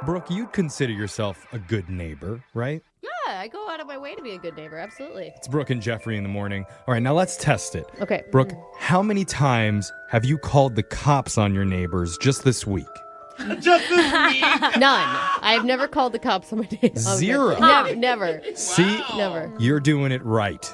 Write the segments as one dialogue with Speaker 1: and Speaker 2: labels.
Speaker 1: Brooke, you'd consider yourself a good neighbor, right?
Speaker 2: Yeah, I go out of my way to be a good neighbor. Absolutely.
Speaker 1: It's Brooke and Jeffrey in the morning. All right, now let's test it.
Speaker 2: Okay.
Speaker 1: Brooke, how many times have you called the cops on your neighbors just this week?
Speaker 3: Just this week?
Speaker 2: None. I've never called the cops on my neighbors.
Speaker 1: Zero.
Speaker 2: Never.
Speaker 1: See?
Speaker 2: Never.
Speaker 1: You're doing it right.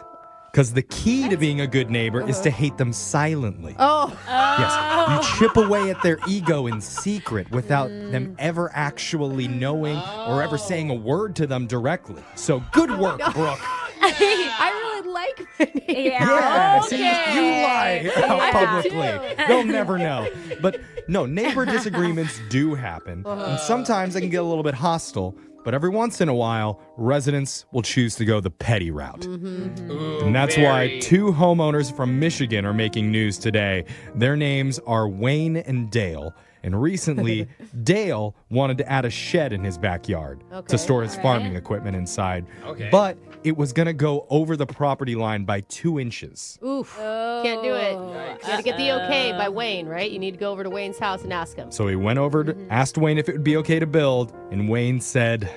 Speaker 1: Because the key to being a good neighbor is to hate them silently.
Speaker 2: Oh.
Speaker 1: Yes, you chip away at their ego in secret without them ever actually knowing or ever saying a word to them directly. So good work, Brooke.
Speaker 2: I really like my neighbors.
Speaker 1: Yeah,
Speaker 2: Okay.
Speaker 1: see, you lie out publicly. They'll never know. But no, neighbor disagreements do happen. And sometimes they can get a little bit hostile. But every once in a while, residents will choose to go the petty route.
Speaker 3: Ooh,
Speaker 1: And that's why two homeowners from Michigan are making news today. Their names are Wayne and Dale. And recently, Dale wanted to add a shed in his backyard to store his farming equipment inside.
Speaker 3: Okay.
Speaker 1: But it was going to go over the property line by 2 inches.
Speaker 2: Oof. Can't do it. You gotta get the okay by Wayne, right? You need to go over to Wayne's house and ask him.
Speaker 1: So he went over to asked Wayne if it would be okay to build, and Wayne said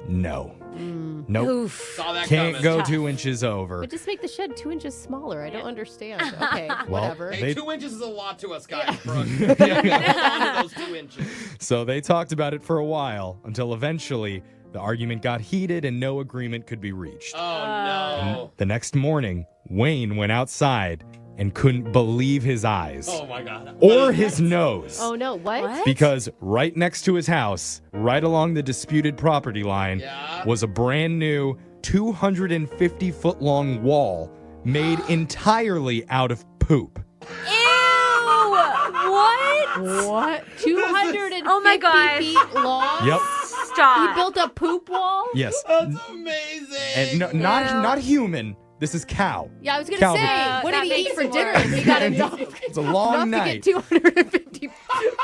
Speaker 1: no. Nope.
Speaker 4: Oof.
Speaker 3: Saw that
Speaker 1: Can't
Speaker 3: coming.
Speaker 1: go 2 inches over.
Speaker 2: But just make the shed 2 inches smaller. I don't understand. Okay,
Speaker 1: Well,
Speaker 2: whatever.
Speaker 3: Hey,
Speaker 1: They-
Speaker 3: 2 inches is a lot to us guys, Brooke. Hold on to those 2 inches.
Speaker 1: So they talked about it for a while until eventually the argument got heated and no agreement could be reached.
Speaker 3: Oh, no.
Speaker 1: The next morning, Wayne went outside and couldn't believe his eyes
Speaker 3: Oh, my God.
Speaker 1: or his nose.
Speaker 2: Oh no, what?
Speaker 1: Because right next to his house, right along the disputed property line,
Speaker 3: Yeah.
Speaker 1: was a brand new 250-foot long wall made entirely out of poop.
Speaker 4: Ew! What?
Speaker 2: What? 250
Speaker 4: Oh my gosh.
Speaker 2: feet long?
Speaker 1: Yep.
Speaker 4: Stop.
Speaker 2: He built a poop wall?
Speaker 1: Yes.
Speaker 3: That's amazing.
Speaker 1: And no, not human. This is cow.
Speaker 2: Yeah, I was gonna
Speaker 1: Cow-
Speaker 2: say, what
Speaker 4: that
Speaker 2: did he eat
Speaker 4: makes
Speaker 2: for
Speaker 4: it
Speaker 2: dinner?
Speaker 4: worse.
Speaker 2: He got enough,
Speaker 1: It's a long
Speaker 2: enough to
Speaker 1: night.
Speaker 2: get 250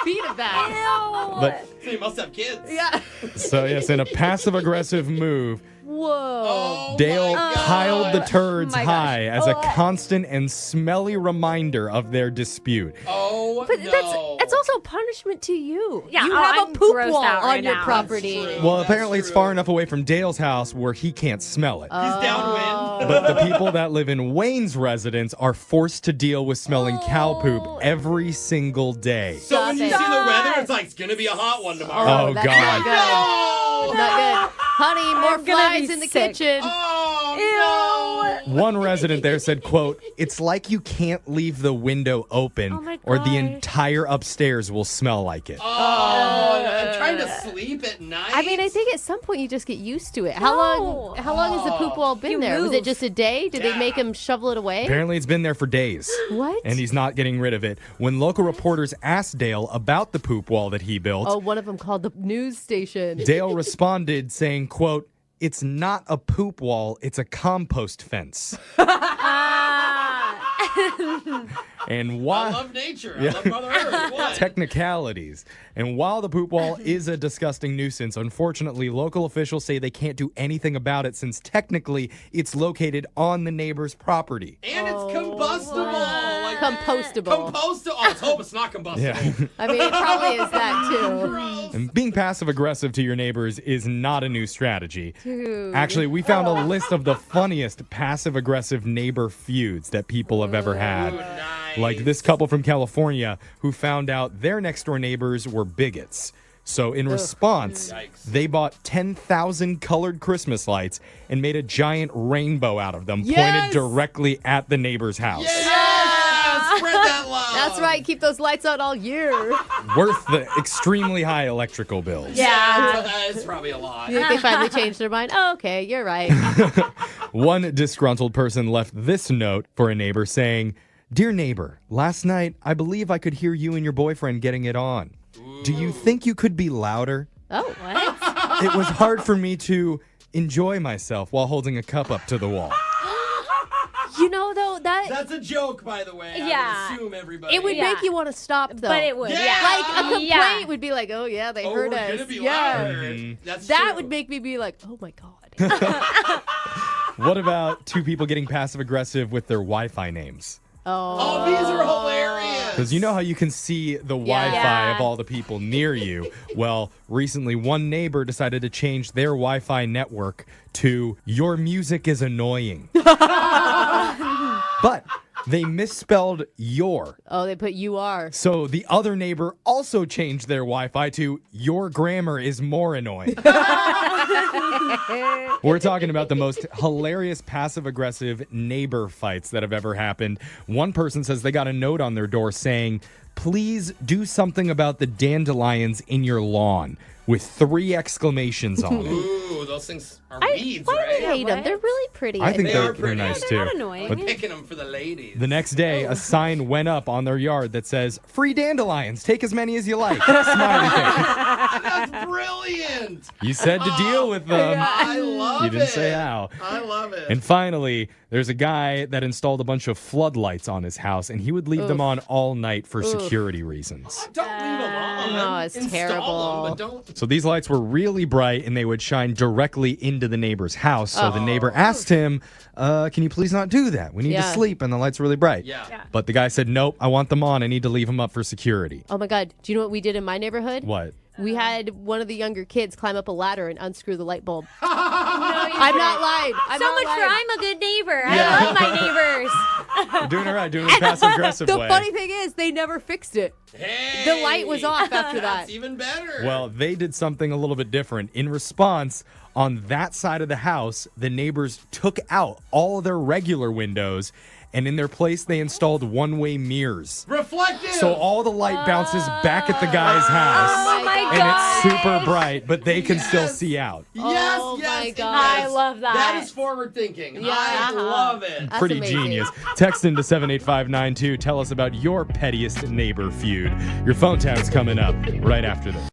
Speaker 2: feet of that.
Speaker 4: Ew.
Speaker 1: But
Speaker 3: So you must have kids.
Speaker 2: Yeah.
Speaker 1: so yes, in a passive-aggressive move,
Speaker 2: Whoa.
Speaker 3: Oh,
Speaker 1: Dale
Speaker 3: my God.
Speaker 1: piled the turds
Speaker 4: my gosh.
Speaker 1: high as a constant and smelly reminder of their dispute.
Speaker 3: Oh,
Speaker 2: But
Speaker 3: no.
Speaker 2: that's also punishment to you.
Speaker 4: Yeah,
Speaker 2: you
Speaker 4: oh,
Speaker 2: have
Speaker 4: I'm
Speaker 2: a poop
Speaker 4: grossed
Speaker 2: wall
Speaker 4: out
Speaker 2: on
Speaker 4: right
Speaker 2: your
Speaker 4: now.
Speaker 2: property.
Speaker 3: That's true.
Speaker 1: Well,
Speaker 3: That's
Speaker 1: apparently it's
Speaker 3: true.
Speaker 1: far enough away from Dale's house where he can't smell it.
Speaker 3: He's downwind.
Speaker 1: But the people that live in Wayne's residence are forced to deal with smelling cow poop every single day.
Speaker 3: So when you see
Speaker 2: Stop
Speaker 3: the
Speaker 2: it.
Speaker 3: weather, it's like, it's going to be a hot one tomorrow.
Speaker 1: Oh,
Speaker 2: that's
Speaker 1: God.
Speaker 2: Not good.
Speaker 3: No!
Speaker 2: Not good. Honey, more
Speaker 4: I'm gonna be
Speaker 2: flies in the
Speaker 4: sick.
Speaker 2: kitchen.
Speaker 3: Oh, no!
Speaker 1: One resident there said, quote, "It's like you can't leave the window open
Speaker 4: Oh my
Speaker 1: or the
Speaker 4: gosh.
Speaker 1: entire upstairs will smell like it."
Speaker 3: Oh, I'm trying to sleep at night.
Speaker 2: I mean, I think at some point you just get used to it. How long has the poop wall been
Speaker 4: You
Speaker 2: there? Was it
Speaker 4: move.
Speaker 2: just a day? Did they
Speaker 3: Yeah.
Speaker 2: make him shovel it away?
Speaker 1: Apparently it's been there for days.
Speaker 2: What?
Speaker 1: And he's not getting rid of it. When local reporters asked Dale about the poop wall that he built,
Speaker 2: Oh, one of them called the news station.
Speaker 1: Dale responded saying, quote, "It's not a poop wall, it's a compost fence." And
Speaker 3: I
Speaker 1: while
Speaker 3: love nature. I love Mother Earth. What?
Speaker 1: technicalities. And while the poop wall is a disgusting nuisance, unfortunately, local officials say they can't do anything about it since technically it's located on the neighbor's property.
Speaker 3: And it's combustible. Like,
Speaker 2: Compostable.
Speaker 3: Compostable. Oh, let's hope it's not combustible.
Speaker 1: Yeah.
Speaker 2: I mean, it probably is that too.
Speaker 3: Gross.
Speaker 1: And being passive aggressive to your neighbors is not a new strategy.
Speaker 2: Dude.
Speaker 1: Actually, we found a list of the funniest passive aggressive neighbor feuds that people have ever had.
Speaker 3: Ooh, nice.
Speaker 1: Like this couple from California who found out their next door neighbors were bigots. So in response,
Speaker 3: Yikes.
Speaker 1: they bought 10,000 colored Christmas lights and made a giant rainbow out of them,
Speaker 2: Yes!
Speaker 1: pointed directly at the neighbor's house.
Speaker 3: Yeah! Spread that love.
Speaker 2: That's right. Keep those lights on all year.
Speaker 1: Worth the extremely high electrical bills.
Speaker 3: Yeah, it's probably a lot.
Speaker 2: You think they finally changed their mind? Oh, okay, you're right.
Speaker 1: One disgruntled person left this note for a neighbor saying, "Dear neighbor, last night I believe I could hear you and your boyfriend getting it on. Do you think you could be louder?
Speaker 2: Oh, what?
Speaker 1: It was hard for me to enjoy myself while holding a cup up to the wall."
Speaker 2: You know, though,
Speaker 3: That's a joke, by the way.
Speaker 4: Yeah.
Speaker 3: I would assume everybody.
Speaker 2: it would
Speaker 4: Yeah.
Speaker 2: make you want to stop, though.
Speaker 4: But it would.
Speaker 3: Yeah.
Speaker 4: Yeah.
Speaker 2: Like, a complaint
Speaker 4: Yeah.
Speaker 2: would be like, oh, yeah, they
Speaker 3: Oh,
Speaker 2: heard
Speaker 3: we're
Speaker 2: us.
Speaker 3: gonna be
Speaker 2: Yeah.
Speaker 3: louder. That's
Speaker 2: That
Speaker 3: true.
Speaker 2: would make me be like, oh, my God.
Speaker 1: What about two people getting passive aggressive with their Wi-Fi names?
Speaker 3: Oh, these are hilarious.
Speaker 1: Because you know how you can see the
Speaker 2: Yeah.
Speaker 1: Wi-Fi of all the people near you? Well, recently one neighbor decided to change their Wi-Fi network to "Your music is annoying." But they misspelled "your."
Speaker 2: Oh, they put "you are."
Speaker 1: So the other neighbor also changed their Wi-Fi to "Your grammar is more annoying." We're talking about the most hilarious passive-aggressive neighbor fights that have ever happened. One person says they got a note on their door saying, "Please do something about the dandelions in your lawn," with 3 exclamations on it.
Speaker 3: Ooh, those things are weeds,
Speaker 2: Why do
Speaker 3: right?
Speaker 2: we hate them?
Speaker 4: what?
Speaker 2: They're really pretty.
Speaker 1: I think
Speaker 3: They
Speaker 1: they're
Speaker 3: are pretty.
Speaker 1: nice
Speaker 4: They're
Speaker 1: too.
Speaker 4: not annoying.
Speaker 3: We're picking them for the ladies.
Speaker 1: The next day, a sign went up on their yard that says, "Free dandelions. Take as many as you like." Smiley face.
Speaker 3: That's brilliant.
Speaker 1: You said to deal with them.
Speaker 3: I love it.
Speaker 1: You didn't say how.
Speaker 3: I love it.
Speaker 1: And finally, there's a guy that installed a bunch of floodlights on his house, and he would leave them on all night for security reasons.
Speaker 3: Don't leave them on.
Speaker 2: No, it's
Speaker 3: Install
Speaker 2: terrible.
Speaker 3: them, but don't.
Speaker 1: So these lights were really bright, and they would shine directly into the neighbor's house. So the neighbor asked him, "Can you please not do that? We need to
Speaker 2: Yeah.
Speaker 1: sleep, and the lights are really bright."
Speaker 3: Yeah.
Speaker 1: But the guy said, "Nope, I want them on. I need to leave them up for security."
Speaker 2: Oh my God. Do you know what we did in my neighborhood?
Speaker 1: What?
Speaker 2: We had one of the younger kids climb up a ladder and unscrew the light bulb.
Speaker 4: No, you
Speaker 2: I'm not
Speaker 4: didn't.
Speaker 2: lying. I'm
Speaker 4: So
Speaker 2: not
Speaker 4: much for
Speaker 2: lying.
Speaker 4: I'm a good neighbor. I love my neighbors.
Speaker 1: You're doing it right, doing it in a passive-aggressive
Speaker 2: The
Speaker 1: way.
Speaker 2: funny thing is, they never fixed it.
Speaker 3: Hey,
Speaker 2: The light was off after
Speaker 3: That's
Speaker 2: that.
Speaker 3: even better.
Speaker 1: Well, they did something a little bit different. In response, on that side of the house, the neighbors took out all of their regular windows, and in their place, they installed one-way mirrors.
Speaker 3: reflective.
Speaker 1: So all the light bounces back at the guy's house,
Speaker 4: Oh my
Speaker 1: and
Speaker 4: God.
Speaker 1: it's super bright, but they can still
Speaker 3: Yes.
Speaker 1: see out.
Speaker 3: Yes,
Speaker 2: Oh
Speaker 3: yes,
Speaker 2: my
Speaker 3: yes.
Speaker 2: God.
Speaker 4: I love that.
Speaker 3: That is forward thinking.
Speaker 2: Yeah.
Speaker 3: I love it.
Speaker 2: That's
Speaker 1: Pretty
Speaker 2: amazing.
Speaker 1: genius. Text into 78592. Tell us about your pettiest neighbor feud. Your phone tap's coming up right after this.